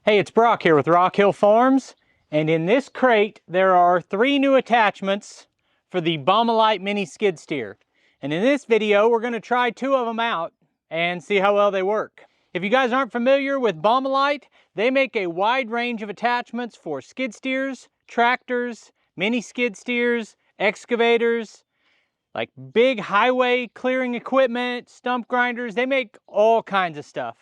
Hey, it's Brock here with Rock Hill Farms, and in this crate there are 3 new attachments for the Baumolite mini skid steer. And in this video we're going to try 2 of them out and see how well they work. If you guys aren't familiar with Baumolite, they make a wide range of attachments for skid steers, tractors, mini skid steers, excavators, like big highway clearing equipment, stump grinders. They make all kinds of stuff.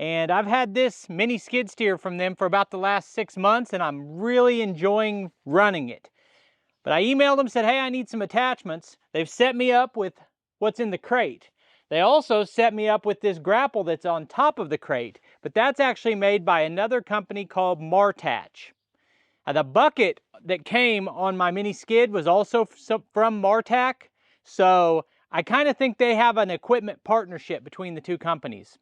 And I've had this mini skid steer from them for about the last 6 months, and I'm really enjoying running it. But I emailed them, said, hey, I need some attachments. They've set me up with what's in the crate. They also set me up with this grapple that's on top of the crate, but that's actually made by another company called Martach. The bucket that came on my mini skid was also from Martach, so I kind of think they have an equipment partnership between the 2 companies.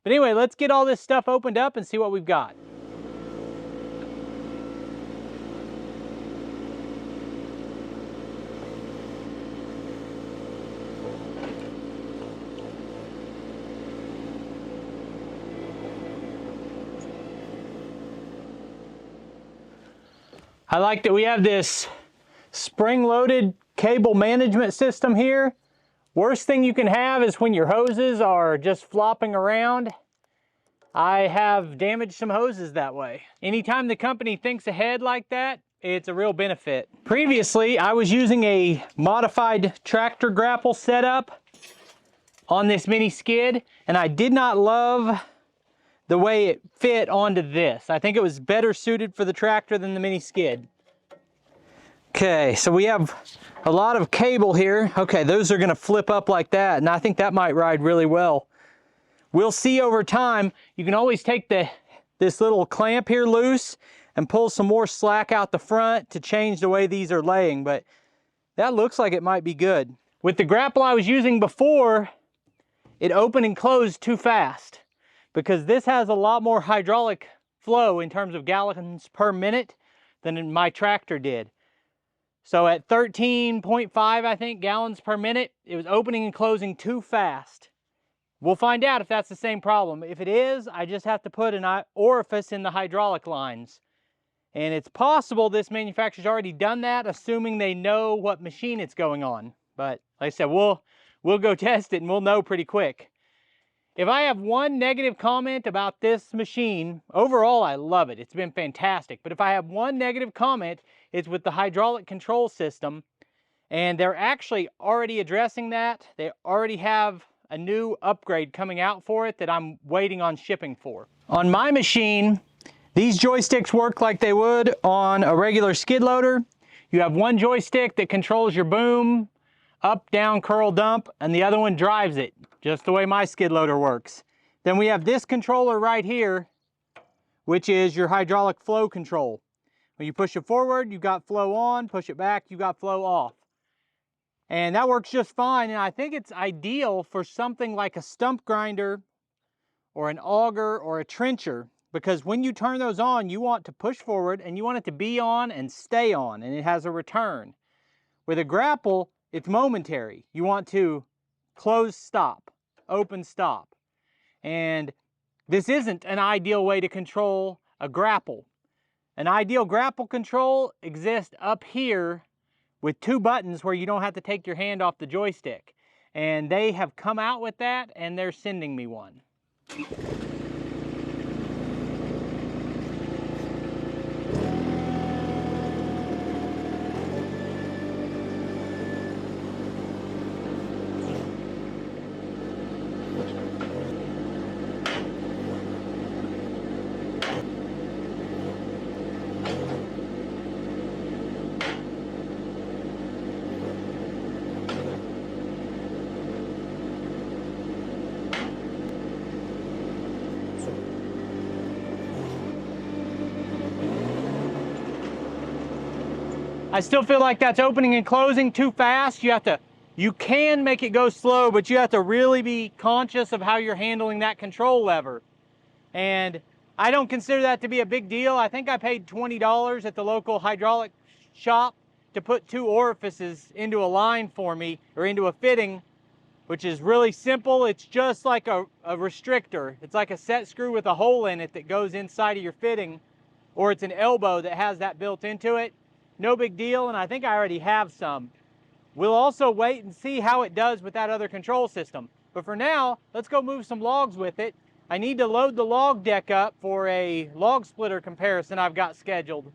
But anyway, let's get all this stuff opened up and see what we've got. I like that we have this spring-loaded cable management system here. Worst thing you can have is when your hoses are just flopping around. I have damaged some hoses that way. Anytime the company thinks ahead like that, it's a real benefit. Previously, I was using a modified tractor grapple setup on this mini skid, and I did not love the way it fit onto this. I think it was better suited for the tractor than the mini skid. Okay, so we have a lot of cable here. Okay, those are gonna flip up like that, and I think that might ride really well. We'll see over time. You can always take this little clamp here loose and pull some more slack out the front to change the way these are laying, but that looks like it might be good. With the grapple I was using before, it opened and closed too fast because this has a lot more hydraulic flow in terms of gallons per minute than my tractor did. So at 13.5, I think, gallons per minute, it was opening and closing too fast. We'll find out if that's the same problem. If it is, I just have to put an orifice in the hydraulic lines. And it's possible this manufacturer's already done that, assuming they know what machine it's going on. But like I said, we'll go test it and we'll know pretty quick. If I have one negative comment about this machine, overall I love it. It's been fantastic. But if I have one negative comment, it's with the hydraulic control system. And they're actually already addressing that. They already have a new upgrade coming out for it that I'm waiting on shipping for. On my machine, these joysticks work like they would on a regular skid loader. You have one joystick that controls your boom, up, down, curl, dump, and the other one drives it, just the way my skid loader works. Then we have this controller right here, which is your hydraulic flow control. When you push it forward, you've got flow on, push it back, you've got flow off. And that works just fine, and I think it's ideal for something like a stump grinder or an auger or a trencher, because when you turn those on, you want to push forward and you want it to be on and stay on, and it has a return. With a grapple, it's momentary. You want to close, stop, open, stop. And this isn't an ideal way to control a grapple. An ideal grapple control exists up here with 2 buttons where you don't have to take your hand off the joystick. And they have come out with that, and they're sending me one. I still feel like that's opening and closing too fast. You can make it go slow, but you have to really be conscious of how you're handling that control lever. And I don't consider that to be a big deal. I think I paid $20 at the local hydraulic shop to put 2 orifices into a line for me, or into a fitting which is really simple. It's just like a restrictor. It's like a set screw with a hole in it that goes inside of your fitting, or it's an elbow that has that built into it. No big deal, and I think I already have some. We'll also wait and see how it does with that other control system. But for now, let's go move some logs with it. I need to load the log deck up for a log splitter comparison I've got scheduled.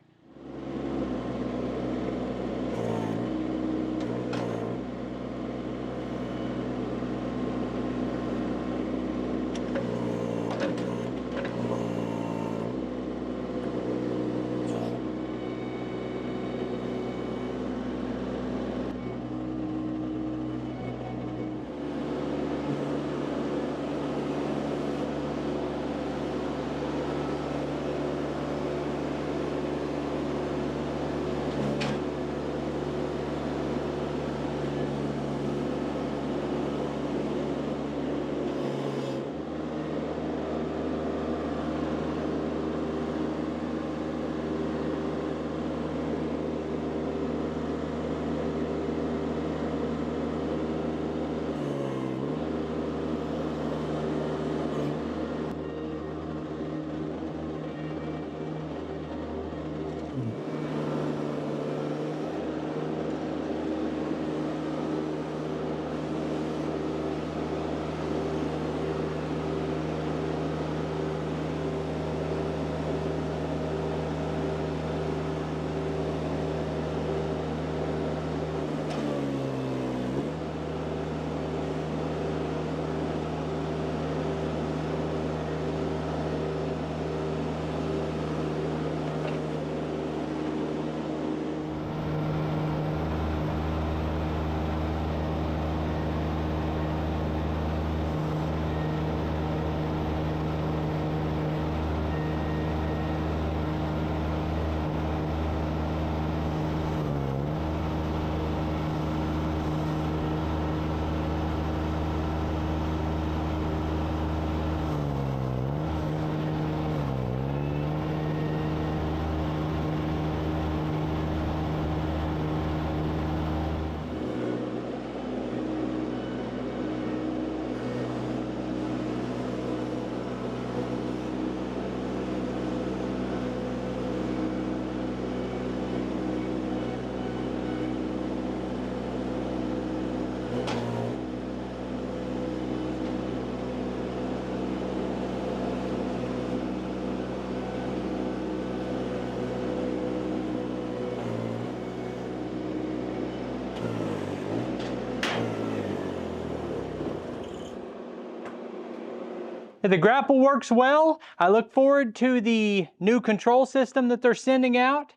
If the Grapple works well, I look forward to the new control system that they're sending out.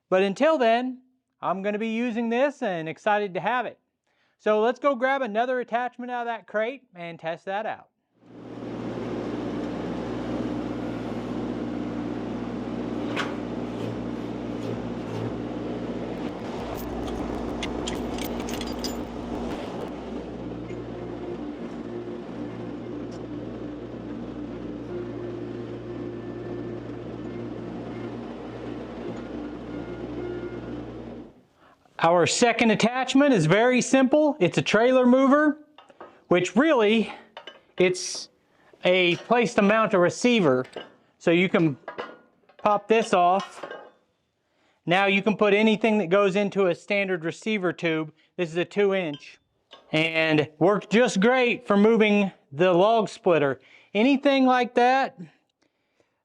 But until then, I'm going to be using this and excited to have it. So let's go grab another attachment out of that crate and test that out. Our second attachment is very simple. It's a trailer mover, which really, it's a place to mount a receiver. So you can pop this off. Now you can put anything that goes into a standard receiver tube. This is a 2-inch. And worked just great for moving the log splitter. Anything like that,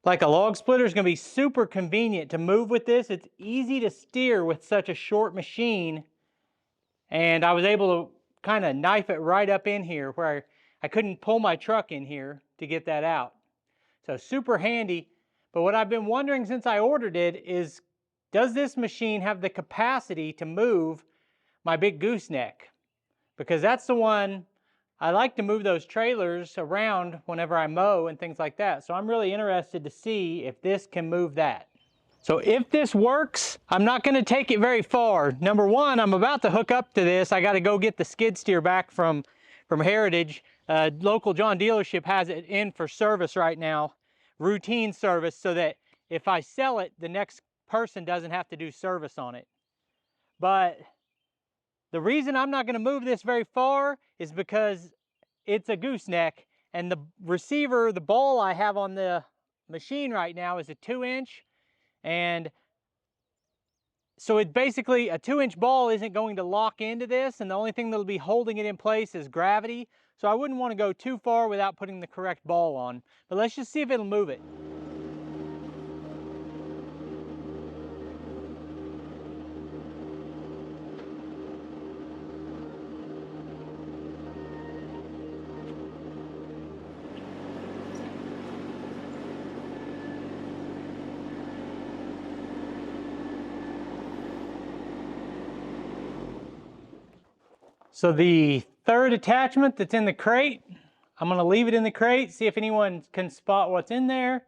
like a log splitter, is going to be super convenient to move with this. It's easy to steer with such a short machine. And I was able to kind of knife it right up in here where I couldn't pull my truck in here to get that out. So super handy. But what I've been wondering since I ordered it is, does this machine have the capacity to move my big gooseneck? Because that's the one I like to move those trailers around whenever I mow and things like that. So I'm really interested to see if this can move that. So if this works, I'm not going to take it very far. Number one, I'm about to hook up to this. I got to go get the skid steer back from Heritage. Local John dealership has it in for service right now, routine service, so that if I sell it, the next person doesn't have to do service on it. But The reason I'm not going to move this very far is because it's a gooseneck, and the receiver, the ball I have on the machine right now is a 2-inch, and so it basically, a 2-inch ball isn't going to lock into this, and the only thing that'll be holding it in place is gravity. So I wouldn't want to go too far without putting the correct ball on. But let's just see if it'll move it. So the third attachment that's in the crate, I'm going to leave it in the crate, see if anyone can spot what's in there.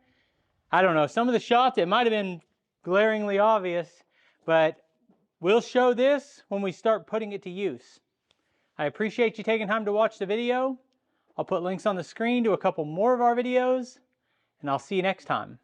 I don't know, some of the shots it might have been glaringly obvious, but we'll show this when we start putting it to use. I appreciate you taking time to watch the video. I'll put links on the screen to a couple more of our videos, and I'll see you next time.